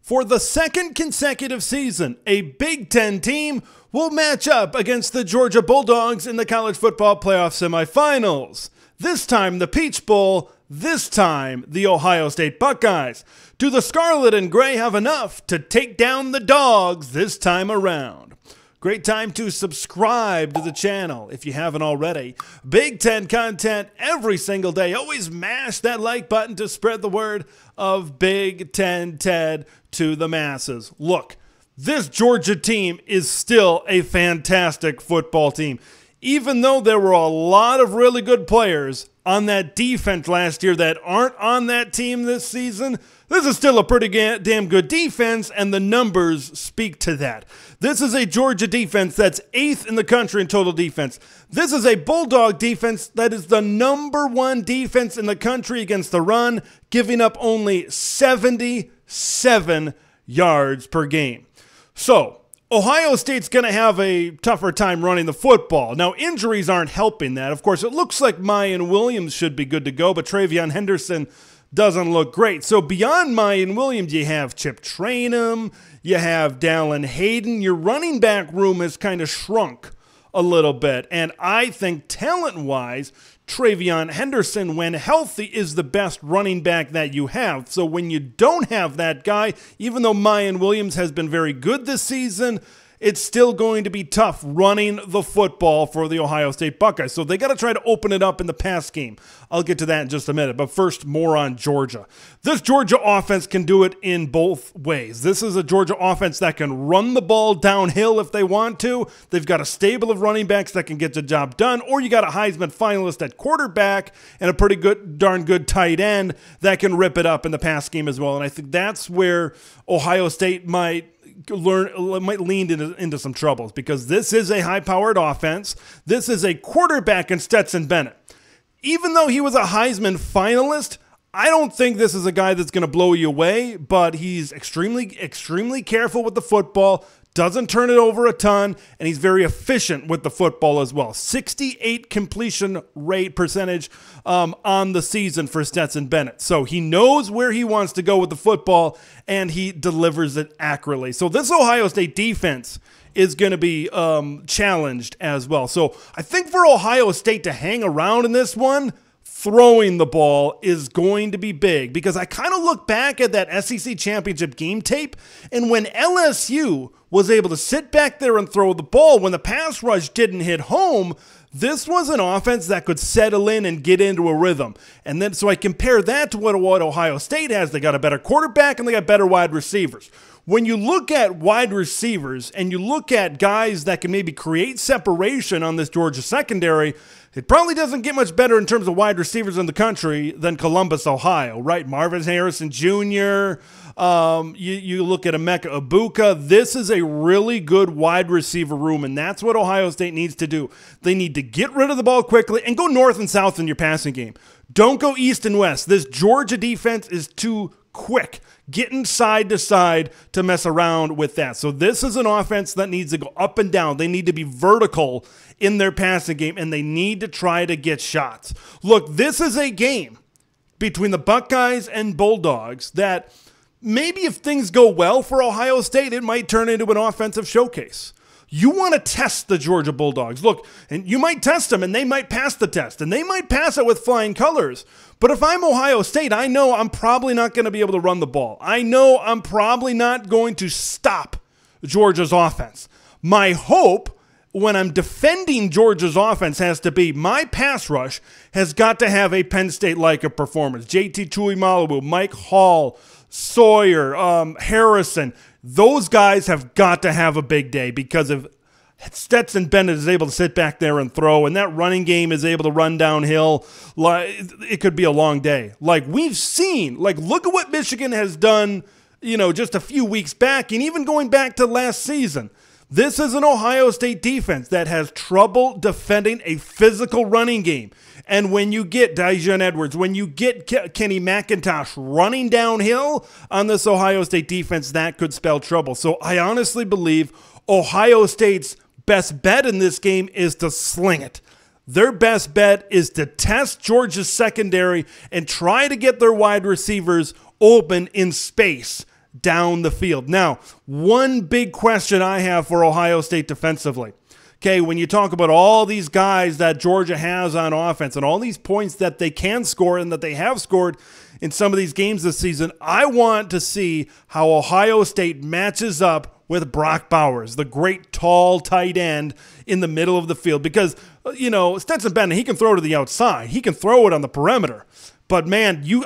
For the second consecutive season, a Big Ten team will match up against the Georgia Bulldogs in the College Football Playoff Semifinals. This time the Peach Bowl, this time the Ohio State Buckeyes. Do the Scarlet and Gray have enough to take down the Dogs this time around? Great time to subscribe to the channel if you haven't already. Big Ten content every single day. Always mash that like button to spread the word of Big Ten Ted to the masses. Look, this Georgia team is still a fantastic football team. Even though there were a lot of really good players on that defense last year that aren't on that team this season, this is still a pretty damn good defense, and the numbers speak to that. This is a Georgia defense that's 8th in the country in total defense. This is a Bulldog defense that is the #1 defense in the country against the run, giving up only 77 yards per game. So, Ohio State's going to have a tougher time running the football. Now, injuries aren't helping that. Of course, it looks like Mayan Williams should be good to go, but Travion Henderson doesn't look great. So beyond Mayan Williams, you have Chip Traynham, you have Dallin Hayden. Your running back room has kind of shrunk a little bit. And I think talent-wise, Travion Henderson, when healthy, is the best running back that you have. So when you don't have that guy, even though Mayan Williams has been very good this season, it's still going to be tough running the football for the Ohio State Buckeyes. So they got to try to open it up in the pass game. I'll get to that in just a minute. But first, more on Georgia. This Georgia offense can do it in both ways. This is a Georgia offense that can run the ball downhill if they want to. They've got a stable of running backs that can get the job done. Or you got a Heisman finalist at quarterback and a pretty good, darn good tight end that can rip it up in the pass game as well. And I think that's where Ohio State might lean into some troubles, because this is a high-powered offense. This is a quarterback in Stetson Bennett. Even though he was a Heisman finalist, I don't think this is a guy that's going to blow you away, but he's extremely careful with the football, doesn't turn it over a ton, and he's very efficient with the football as well. 68 completion rate percentage on the season for Stetson Bennett. So he knows where he wants to go with the football, and he delivers it accurately. So this Ohio State defense is going to be challenged as well. So I think for Ohio State to hang around in this one, throwing the ball is going to be big, because I kind of look back at that SEC championship game tape, and when LSU was able to sit back there and throw the ball, when the pass rush didn't hit home, this was an offense that could settle in and get into a rhythm. And then so I compare that to what Ohio State has. They got a better quarterback and they got better wide receivers. When you look at wide receivers and you look at guys that can maybe create separation on this Georgia secondary, it probably doesn't get much better in terms of wide receivers in the country than Columbus, Ohio, right? Marvin Harrison Jr., you look at Emeka Egbuka. This is a really good wide receiver room, and that's what Ohio State needs to do. They need to get rid of the ball quickly and go north and south in your passing game. Don't go east and west. This Georgia defense is too quick, getting side to side to mess around with that. So this is an offense that needs to go up and down. They need to be vertical in their passing game, and they need to try to get shots. Look, this is a game between the Buckeyes and Bulldogs that maybe if things go well for Ohio State, it might turn into an offensive showcase. You want to test the Georgia Bulldogs. Look, and you might test them, and they might pass the test, and they might pass it with flying colors. But if I'm Ohio State, I know I'm probably not going to be able to run the ball. I know I'm probably not going to stop Georgia's offense. My hope when I'm defending Georgia's offense has to be my pass rush has got to have a Penn State-like a performance. JT Tuimoloau, Mike Hall, Sawyer, Harrison, those guys have got to have a big day, because if Stetson Bennett is able to sit back there and throw, and that running game is able to run downhill, it could be a long day. Like we've seen, look at what Michigan has done, just a few weeks back, and even going back to last season. This is an Ohio State defense that has trouble defending a physical running game. And when you get Daijun Edwards, when you get Kenny McIntosh running downhill on this Ohio State defense, that could spell trouble. So I honestly believe Ohio State's best bet in this game is to sling it. Their best bet is to test Georgia's secondary and try to get their wide receivers open in space. down the field. Now, one big question I have for Ohio State defensively. Okay, when you talk about all these guys that Georgia has on offense and all these points that they can score and that they have scored in some of these games this season, I want to see how Ohio State matches up with Brock Bowers, the great tall tight end in the middle of the field. Because, Stetson Bennett, he can throw to the outside. He can throw it on the perimeter. But, man, you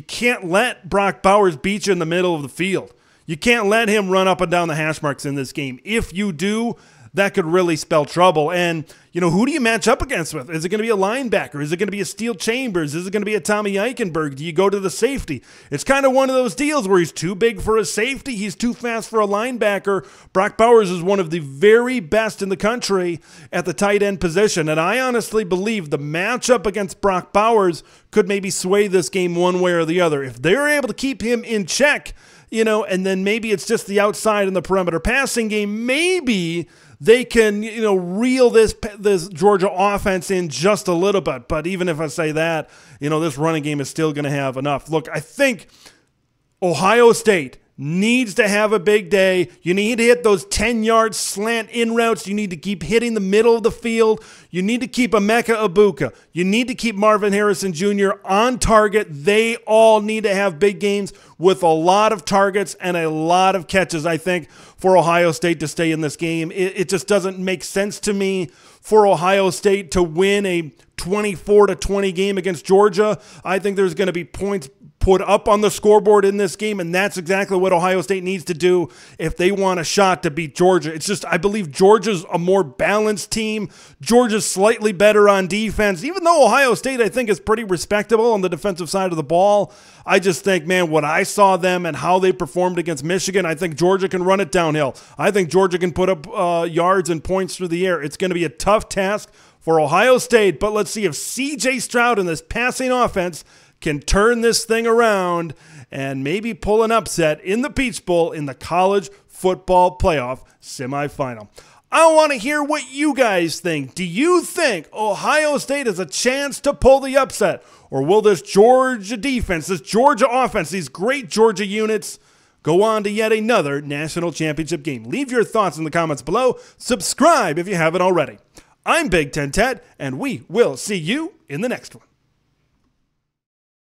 can't let Brock Bowers beat you in the middle of the field. You can't let him run up and down the hash marks in this game. If you do, that could really spell trouble. And, who do you match up against with? Is it going to be a linebacker? Is it going to be a Steel Chambers? Is it going to be a Tommy Eichenberg? Do you go to the safety? It's kind of one of those deals where he's too big for a safety. He's too fast for a linebacker. Brock Bowers is one of the very best in the country at the tight end position. And I honestly believe the matchup against Brock Bowers could maybe sway this game one way or the other. If they're able to keep him in check, and then maybe it's just the outside and the perimeter passing game, maybe they can, reel this Georgia offense in just a little bit. But even if I say that, this running game is still going to have enough. Look, I think Ohio State needs to have a big day. You need to hit those 10-yard slant in routes. You need to keep hitting the middle of the field. You need to keep Emeka Egbuka. You need to keep Marvin Harrison Jr. on target. They all need to have big games with a lot of targets and a lot of catches, I think, for Ohio State to stay in this game. It just doesn't make sense to me for Ohio State to win a 24-20 game against Georgia. I think there's going to be points put up on the scoreboard in this game, and that's exactly what Ohio State needs to do if they want a shot to beat Georgia. It's just, I believe Georgia's a more balanced team. Georgia's slightly better on defense, even though Ohio State, I think, is pretty respectable on the defensive side of the ball. I just think, man, what I saw them and how they performed against Michigan, I think Georgia can run it downhill. I think Georgia can put up yards and points through the air. It's going to be a tough task for Ohio State, but let's see if CJ Stroud in this passing offense can turn this thing around and maybe pull an upset in the Peach Bowl in the College Football Playoff Semifinal. I want to hear what you guys think. Do you think Ohio State has a chance to pull the upset? Or will this Georgia defense, this Georgia offense, these great Georgia units go on to yet another national championship game? Leave your thoughts in the comments below. Subscribe if you haven't already. I'm Big Ten Ted, and we will see you in the next one.